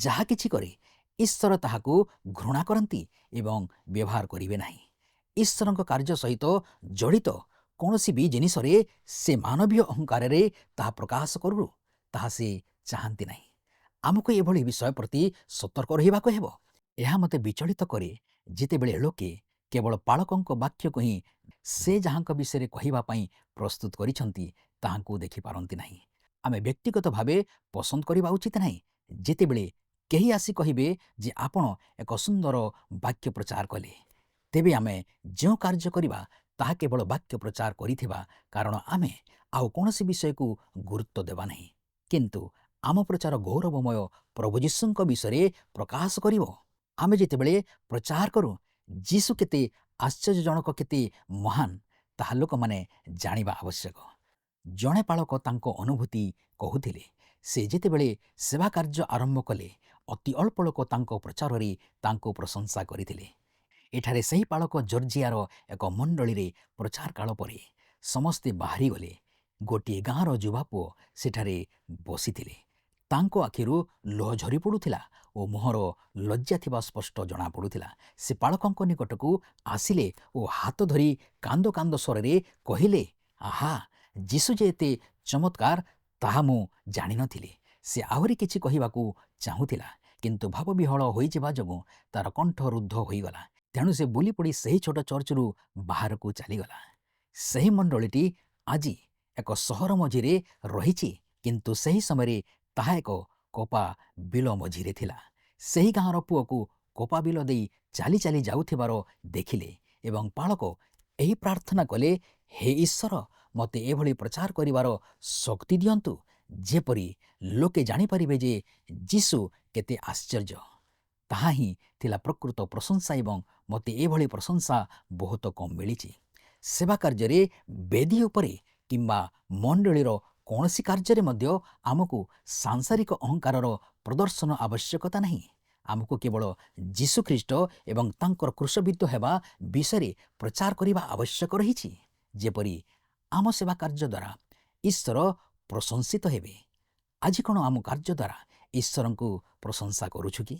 ଯାହା କିଛି କରେ, ଈଶ୍ୱର ତାହାକୁ ଘୃଣା କରନ୍ତି ଏବଂ ବ୍ୟବହାର କରିବେ ନାହିଁ। ଈଶ୍ୱରଙ୍କ କାର୍ଯ୍ୟ ସହିତ ଜଡ଼ିତ କୌଣସି ବି ଜିନିଷରେ ସେ ମାନବୀୟ ଅହଙ୍କାରରେ ତାହା ପ୍ରକାଶ କରୁ, ତାହା ସେ ଚାହାନ୍ତି ନାହିଁ। ଆମକୁ ଏଭଳି ବିଷୟ ପ୍ରତି ସତର୍କ ରହିବାକୁ ହେବ। ଏହା ମୋତେ ବିଚଳିତ କରେ ଯେତେବେଳେ ଲୋକେ କେବଳ ପାଳକଙ୍କ ବାକ୍ୟକୁ ହିଁ ସେ ଯାହାଙ୍କ ବିଷୟରେ କହିବା ପାଇଁ ପ୍ରସ୍ତୁତ କରିଛନ୍ତି ତାହାଙ୍କୁ ଦେଖିପାରନ୍ତି ନାହିଁ। ଆମେ ବ୍ୟକ୍ତିଗତ ଭାବେ ପସନ୍ଦ କରିବା ଉଚିତ ନାହିଁ। ଯେତେବେଳେ କେହି ଆସି କହିବେ ଯେ ଆପଣ ଏକ ସୁନ୍ଦର ବାକ୍ୟ ପ୍ରଚାର କଲେ, ତେବେ ଆମେ ଯେଉଁ କାର୍ଯ୍ୟ କରିବା ତାହା କେବଳ ବାକ୍ୟ ପ୍ରଚାର କରିଥିବା, କାରଣ ଆମେ ଆଉ କୌଣସି ବିଷୟକୁ ଗୁରୁତ୍ୱ ଦେବା ନାହିଁ। କିନ୍ତୁ ଆମ ପ୍ରଚାର ଗୌରବମୟ ପ୍ରଭୁ ଯୀଶୁଙ୍କ ବିଷୟରେ ପ୍ରକାଶ କରିବ। ଆମେ ଯେତେବେଳେ ପ୍ରଚାର କରୁ ଯୀଶୁ କେତେ ଆଶ୍ଚର୍ଯ୍ୟଜନକ, କେତେ ମହାନ, ତାହା ଲୋକମାନେ ଜାଣିବା ଆବଶ୍ୟକ। ଜଣେ ପାଳକ ତାଙ୍କ ଅନୁଭୂତି କହୁଥିଲେ। ସେ ଯେତେବେଳେ ସେବା କାର୍ଯ୍ୟ ଆରମ୍ଭ କଲେ, ଅତି ଅଳ୍ପ ଲୋକ ତାଙ୍କ ପ୍ରଚାରରେ ତାଙ୍କୁ ପ୍ରଶଂସା କରିଥିଲେ। ଏଠାରେ ସେହି ପାଳକ ଜର୍ଜିଆର ଏକ ମଣ୍ଡଳୀରେ ପ୍ରଚାର କାଳ ପରେ ସମସ୍ତେ ବାହାରିଗଲେ। ଗୋଟିଏ ଗାଁର ଯୁବା ପୁଅ ସେଠାରେ ବସିଥିଲେ। ତାଙ୍କ ଆଖିରୁ ଲୁହ ଝରି ପଡ଼ୁଥିଲା ଓ ମୁହଁର ଲଜ୍ଜା ଥିବା ସ୍ପଷ୍ଟ ଜଣାପଡ଼ୁଥିଲା। ସେ ପାଳକଙ୍କ ନିକଟକୁ ଆସିଲେ ଓ ହାତ ଧରି କାନ୍ଦ କାନ୍ଦ ସ୍ୱରରେ କହିଲେ, ଆହା, ଯୀଶୁ ଯେ ଏତେ ଚମତ୍କାର ତାହା ମୁଁ ଜାଣିନଥିଲି। ସେ ଆହୁରି କିଛି କହିବାକୁ ଚାହୁଁଥିଲା, କିନ୍ତୁ ଭାବବିହ୍ୱଳ ହୋଇଯିବା ଯୋଗୁଁ ତାର କଣ୍ଠ ରୁଦ୍ଧ ହୋଇଗଲା। ତେଣୁ ସେ ବୁଲି ପଡ଼ି ସେହି ଛୋଟ ଚର୍ଚ୍ଚରୁ ବାହାରକୁ ଚାଲିଗଲା। ସେହି ମଣ୍ଡଳୀଟି ଆଜି ଏକ ସହର ମଝିରେ ରହିଛି, କିନ୍ତୁ ସେହି ସମୟରେ ତାହା ଏକ କପା ବିଲ ମଝିରେ ଥିଲା। ସେହି ଗାଁର ପୁଅକୁ କପା ବିଲ ଦେଇ ଚାଲି ଚାଲି ଯାଉଥିବାର ଦେଖିଲେ ଏବଂ ପାଳକ ଏହି ପ୍ରାର୍ଥନା କଲେ, ହେ ଈଶ୍ୱର, ମୋତେ ଏଭଳି ପ୍ରଚାର କରିବାର ଶକ୍ତି ଦିଅନ୍ତୁ ଯେପରି ଲୋକେ ଜାଣିପାରିବେ ଯେ ଯୀଶୁ କେତେ ଆଶ୍ଚର୍ଯ୍ୟ। ତାହା ହିଁ ଥିଲା ପ୍ରକୃତ ପ୍ରଶଂସା ଏବଂ ମୋତେ ଏଭଳି ପ୍ରଶଂସା ବହୁତ କମ୍ ମିଳିଛି। ସେବା କାର୍ଯ୍ୟରେ, ବେଦୀ ଉପରେ କିମ୍ବା ମଣ୍ଡଳୀର କୌଣସି କାର୍ଯ୍ୟରେ ମଧ୍ୟ ଆମକୁ ସାଂସାରିକ ଅହଙ୍କାରର ପ୍ରଦର୍ଶନ ଆବଶ୍ୟକତା ନାହିଁ। ଆମକୁ କେବଳ ଯୀଶୁଖ୍ରୀଷ୍ଟ ଏବଂ ତାଙ୍କର କ୍ରୁଶବିଦ୍ଧ ହେବା ବିଷୟରେ ପ୍ରଚାର କରିବା ଆବଶ୍ୟକ ରହିଛି। ଯେପରି ଆମ ସେବା କାର୍ଯ୍ୟ ଦ୍ୱାରା ଈଶ୍ୱର ପ୍ରଶଂସିତ ହେବେ। ଆଜି କ'ଣ ଆମ କାର୍ଯ୍ୟ ଦ୍ୱାରା ଈଶ୍ୱରଙ୍କୁ ପ୍ରଶଂସା କରୁଛୁ କି?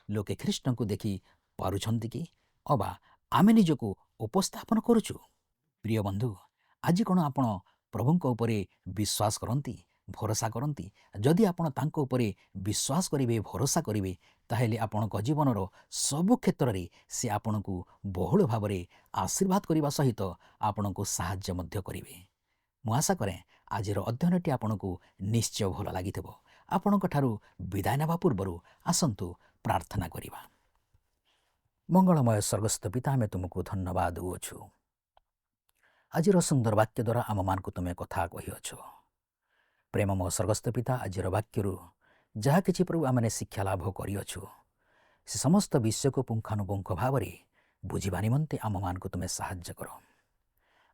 ଲୋକେ ଖ୍ରୀଷ୍ଟଙ୍କୁ ଦେଖି ପାରୁଛନ୍ତି କି? ଅବା ଆମେ ନିଜକୁ ଉପସ୍ଥାପନ କରୁଛୁ? ପ୍ରିୟ ବନ୍ଧୁ, ଆଜି କ'ଣ ଆପଣ ପ୍ରଭୁଙ୍କ ଉପରେ ବିଶ୍ୱାସ କରନ୍ତି, ଭରସା କରନ୍ତି? ଯଦି ଆପଣ ତାଙ୍କ ଉପରେ ବିଶ୍ୱାସ କରିବେ, ଭରସା କରିବେ, ତାହେଲେ ଆପଣଙ୍କ ଜୀବନର ସବୁ କ୍ଷେତ୍ରରେ ସେ ଆପଣଙ୍କୁ ବହୁଳ ଭାବରେ ଆଶୀର୍ବାଦ କରିବା ସହିତ ଆପଣଙ୍କୁ ସାହାଯ୍ୟ ମଧ୍ୟ କରିବେ। ମୁଁ ଆଶା କରେ ଆଜିର ଅଧ୍ୟୟନଟି ଆପଣଙ୍କୁ ନିଶ୍ଚୟ ଭଲ ଲାଗିଥିବ। ଆପଣଙ୍କ ଠାରୁ ବିଦାୟ ନେବା ପୂର୍ବରୁ ଆସନ୍ତୁ ପ୍ରାର୍ଥନା କରିବା। ମଙ୍ଗଳମୟ ସ୍ୱର୍ଗସ୍ଥ ପିତା, ଆମେ ତୁମକୁ ଧନ୍ୟବାଦ ଦେଉଅଛୁ। ଆଜିର ସୁନ୍ଦର ବାକ୍ୟ ଦ୍ୱାରା ଆମମାନଙ୍କୁ ତୁମେ କଥା କହିଅଛ। ପ୍ରେମମୟ ସ୍ୱର୍ଗସ୍ଥ ପିତା, ଆଜିର ବାକ୍ୟରୁ ଯାହା କିଛି ପ୍ରଭୁ ଆମେ ଶିକ୍ଷା ଲାଭ କରିଅଛୁ, ସେ ସମସ୍ତ ବିଷୟକୁ ପୁଙ୍ଖାନୁପୁଙ୍ଖ ଭାବରେ ବୁଝିବା ନିମନ୍ତେ ଆମମାନଙ୍କୁ ତୁମେ ସାହାଯ୍ୟ କର।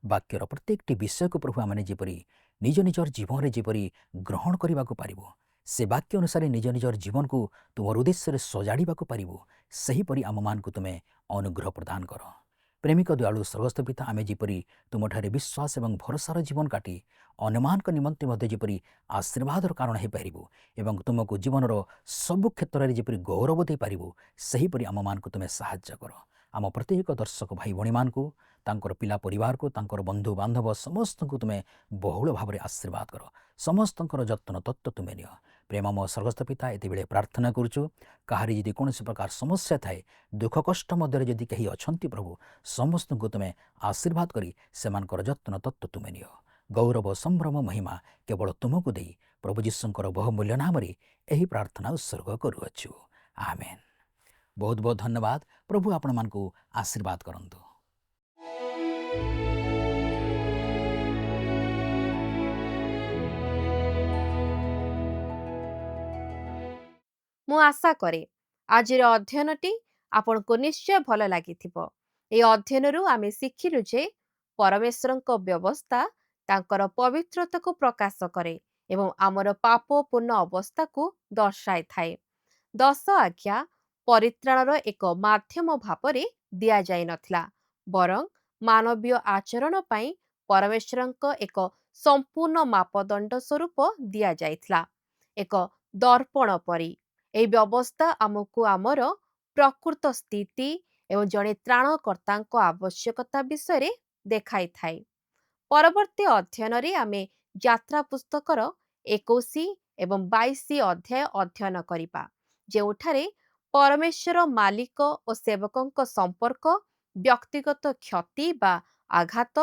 ବାକ୍ୟର ପ୍ରତ୍ୟେକଟି ବିଷୟକୁ ପ୍ରଭୁ ଆମେ ଯେପରି ନିଜ ନିଜର ଜୀବନରେ ଯେପରି ଗ୍ରହଣ କରିବାକୁ ପାରିବୁ, ସେ ବାକ୍ୟ ଅନୁସାରେ ନିଜ ନିଜର ଜୀବନକୁ ତୁମର ଉଦ୍ଦେଶ୍ୟରେ ସଜାଡ଼ିବାକୁ ପାରିବୁ, ସେହିପରି ଆମମାନଙ୍କୁ ତୁମେ ଅନୁଗ୍ରହ ପ୍ରଦାନ କର। ପ୍ରେମିକ ଦୟାଳୁ ସ୍ୱର୍ଗସ୍ଥ ପିତା, ଆମେ ଯେପରି ତୁମଠାରେ ବିଶ୍ୱାସ ଏବଂ ଭରସାର ଜୀବନ କାଟି ଅନ୍ୟମାନଙ୍କ ନିମନ୍ତେ ମଧ୍ୟ ଯେପରି ଆଶୀର୍ବାଦର କାରଣ ହୋଇପାରିବୁ ଏବଂ ତୁମକୁ ଜୀବନର ସବୁ କ୍ଷେତ୍ରରେ ଯେପରି ଗୌରବ ଦେଇପାରିବୁ, ସେହିପରି ଆମମାନଙ୍କୁ ତୁମେ ସାହାଯ୍ୟ କର। ଆମ ପ୍ରତ୍ୟେକ ଦର୍ଶକ ଭାଇ ଭଉଣୀମାନଙ୍କୁ, ତାଙ୍କର ପିଲା ପରିବାରକୁ, ତାଙ୍କର ବନ୍ଧୁବାନ୍ଧବ ସମସ୍ତଙ୍କୁ ତୁମେ ବହୁଳ ଭାବରେ ଆଶୀର୍ବାଦ କର। ସମସ୍ତଙ୍କର ଯତ୍ନ ତତ୍ତ୍ୱ ତୁମେ ନିଅ। ପ୍ରେମମୟ ସ୍ୱର୍ଗସ୍ଥ ପିତା, ଏତେବେଳେ ପ୍ରାର୍ଥନା କରୁଛୁ, କାହାରି ଯଦି କୌଣସି ପ୍ରକାର ସମସ୍ୟା ଥାଏ, ଦୁଃଖ କଷ୍ଟ ମଧ୍ୟରେ ଯଦି କେହି ଅଛନ୍ତି ପ୍ରଭୁ, ସମସ୍ତଙ୍କୁ ତୁମେ ଆଶୀର୍ବାଦ କରି ସେମାନଙ୍କର ଯତ୍ନ ତତ୍ତ୍ୱ ତୁମେ ନିଅ। ଗୌରବ, ସମ୍ଭ୍ରମ, ମହିମା କେବଳ ତୁମକୁ ଦେଇ ପ୍ରଭୁ ଯୀଶୁଙ୍କର ବହୁମୂଲ୍ୟ ନାମରେ ଏହି ପ୍ରାର୍ଥନା ଉତ୍ସର୍ଗ କରୁଅଛୁ। ଆମେନ୍। ବହୁତ ବହୁତ ଧନ୍ୟବାଦ। ପ୍ରଭୁ ଆପଣମାନଙ୍କୁ ଆଶୀର୍ବାଦ କରନ୍ତୁ। ମୁଁ ଆଶା କରେ ଆଜିର ଅଧ୍ୟୟନଟି ଆପଣଙ୍କୁ ନିଶ୍ଚୟ ଭଲ ଲାଗିଥିବ। ଏହି ଅଧ୍ୟୟନରୁ ଆମେ ଶିଖିଲୁ ଯେ ପରମେଶ୍ୱରଙ୍କ ବ୍ୟବସ୍ଥା ତାଙ୍କର ପବିତ୍ରତାକୁ ପ୍ରକାଶ କରେ ଏବଂ ଆମର ପାପପୂର୍ଣ୍ଣ ଅବସ୍ଥାକୁ ଦର୍ଶାଇଥାଏ। 10 ଆଜ୍ଞା ପରିତ୍ରାଣର ଏକ ମାଧ୍ୟମ ଭାବରେ ଦିଆଯାଇନଥିଲା, ବରଂ ମାନବୀୟ ଆଚରଣ ପାଇଁ ପରମେଶ୍ୱରଙ୍କ ଏକ ସମ୍ପୂର୍ଣ୍ଣ ମାପଦଣ୍ଡ ସ୍ୱରୂପ ଦିଆଯାଇଥିଲା, ଏକ ଦର୍ପଣ ପରି। ଏହି ବ୍ୟବସ୍ଥା ଆମକୁ ଆମର ପ୍ରକୃତ ସ୍ଥିତି ଏବଂ ଜଣେ ତ୍ରାଣକର୍ତ୍ତାଙ୍କ ଆବଶ୍ୟକତା ବିଷୟରେ ଦେଖାଇଥାଏ। ପରବର୍ତ୍ତୀ ଅଧ୍ୟୟନରେ ଆମେ ଯାତ୍ରା ପୁସ୍ତକର 21 ଏବଂ 22 ଅଧ୍ୟାୟ ଅଧ୍ୟୟନ କରିବା, ଯେଉଁଠାରେ ପରମେଶ୍ୱର ମାଲିକ ଓ ସେବକଙ୍କ ସମ୍ପର୍କ, ବ୍ୟକ୍ତିଗତ କ୍ଷତି ବା ଆଘାତ,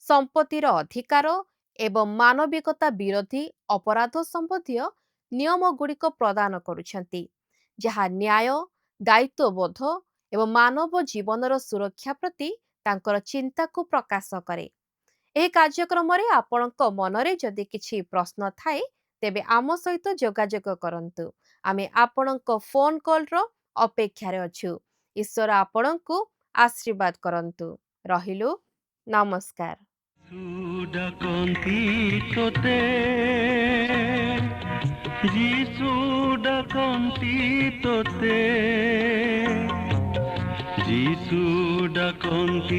ସମ୍ପତ୍ତିର ଅଧିକାର ଏବଂ ମାନବିକତା ବିରୋଧୀ ଅପରାଧ ସମ୍ବନ୍ଧୀୟ ନିୟମଗୁଡ଼ିକ ପ୍ରଦାନ କରୁଛନ୍ତି, ଯାହା ନ୍ୟାୟ, ଦାୟିତ୍ୱବୋଧ ଏବଂ ମାନବ ଜୀବନର ସୁରକ୍ଷା ପ୍ରତି ତାଙ୍କର ଚିନ୍ତାକୁ ପ୍ରକାଶ କରେ। ଏହି କାର୍ଯ୍ୟକ୍ରମରେ ଆପଣଙ୍କ ମନରେ ଯଦି କିଛି ପ୍ରଶ୍ନ ଥାଏ, ତେବେ ଆମ ସହିତ ଯୋଗାଯୋଗ କରନ୍ତୁ। ଆମେ ଆପଣଙ୍କ ଫୋନ୍ କଲ୍ର ଅପେକ୍ଷାରେ ଅଛୁ। ଈଶ୍ୱର ଆପଣଙ୍କୁ ଆଶୀର୍ବାଦ କରନ୍ତୁ। ରହିଲୁ, ନମସ୍କାର। যিশু ডাকন্তি তোতে, যিশু ডাকন্তি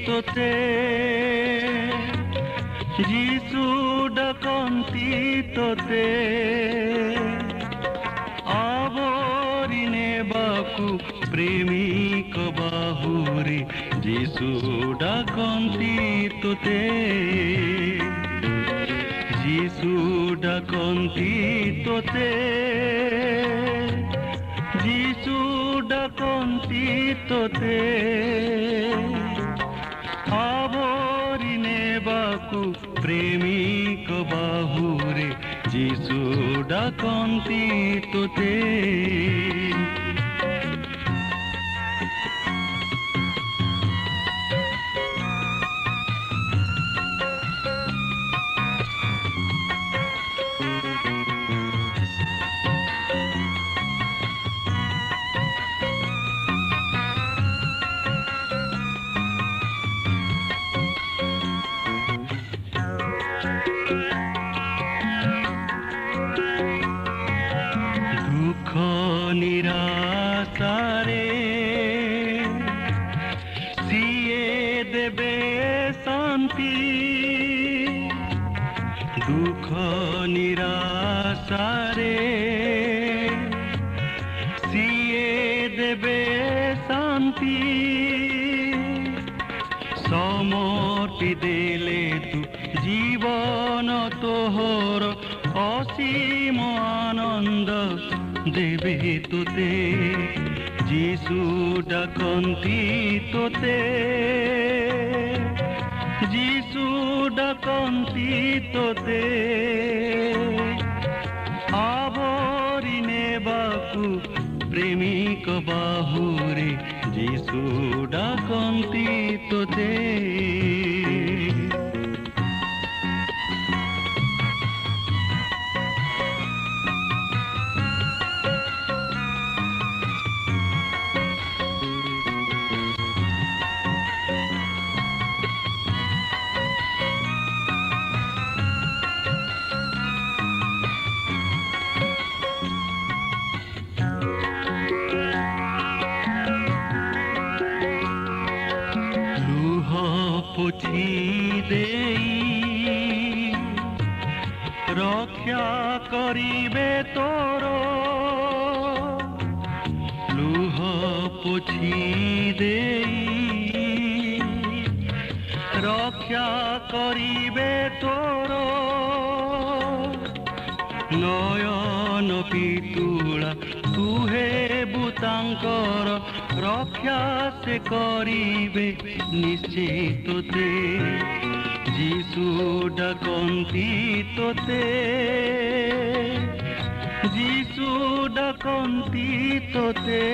তোতে, যিশু ডাকন্তি তোতে, আবরি নেবাকু প্রেমিক বাহুরে, যিশু ডাকন্তি তোতে, যিশু ডাকন্তি তোতে, যিশু ডাকন্তি তোতে, আবরি নেবাকু প্রেমিক বাহুরে, যিশু ডাকন্তি তোতে। দেবে শান্তি সমর্পি দেলে তু জীবন তোহর অসীম আনন্দ দেবে তোতে যিশু ডাকন্তি তোতে যিশু ডাকন্তি তোতে আবরি নেবাকু প্রেমিক বাহুরে যিশু ডাকন্তি তোতে ପୋଛି ଦେଇ ରକ୍ଷା କରିବେ ତୋର ଲୁହ ପୋଛି ଦେଇ ରକ୍ଷା କରିବେ ତୋର ନୟନ ପିତୁଳା ତୁ ହେବୁ ତାଙ୍କର ରକ୍ଷା ସେ କରିବେ ନିଶ୍ଚିତ ତୋତେ যিশু ডাকন্তি তোতে যিশু ডাকন্তি তোতে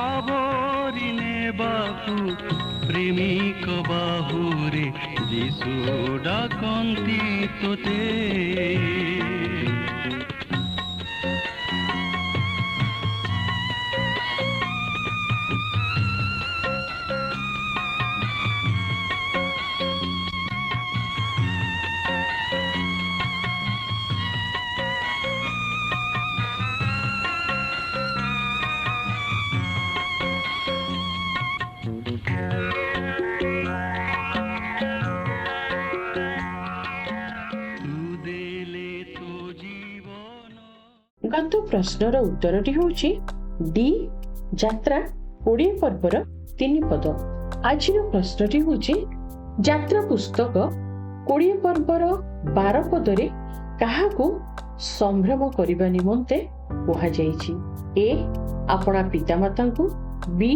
আবরি নেবাকু প্রেমিক বাহুরে যিশু ডাকন্তি তোতে ଗତ ପ୍ରଶ୍ନର ଉତ୍ତରଟି ହେଉଛି ଡି ଯାତ୍ରା 20 ପର୍ବର 3 ପଦ। ଆଜିର ପ୍ରଶ୍ନଟି ହେଉଛି ଯାତ୍ରା ପୁସ୍ତକ 20 ପର୍ବର 12 ପଦରେ କାହାକୁ ସମ୍ଭ୍ରମ କରିବା ନିମନ୍ତେ କୁହାଯାଇଛି? ଏ ଆପଣା ପିତାମାତାଙ୍କୁ, ବି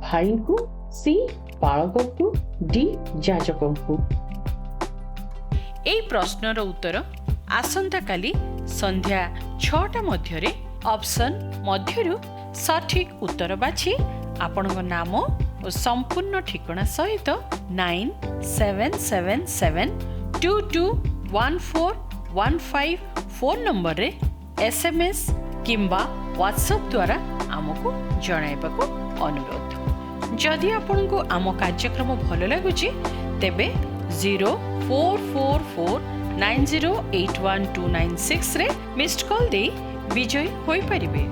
ଭାଇଙ୍କୁ, ସି ପାଳକଙ୍କୁ, ଡି ଯାଜକଙ୍କୁ। এই প্রশ্নর উত্তর আসন্তাকালি সন্ধ্যা 6টা মধ্যে অপশন মধ্যরু সঠিক উত্তর বাছি আপনার নাম ও সম্পূর্ণ ঠিকনা সহিত 9777221415 ফোন নম্বরে SMS কিংবা WhatsApp দ্বারা আমকু জଣାইବାକୁ অনুরোধ। যদি আপনার আম কার্যক্রম ভাল লাগুচি তেবে 044490812996 রে মিসড কল দেই বিজয়ী ହୋଇପାରିବେ।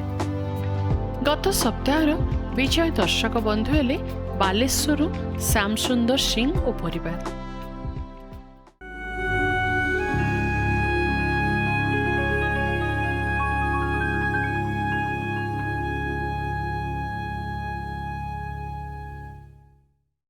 ଗତ ସପ୍ତାହର ବିଜୟ ଦର୍ଶକ ବନ୍ଧୁ ହେଲେ ବାଲେଶ୍ୱରରୁ ଶ୍ୟାମ ସୁନ୍ଦର ସିଂ ଓ ପରିବାର।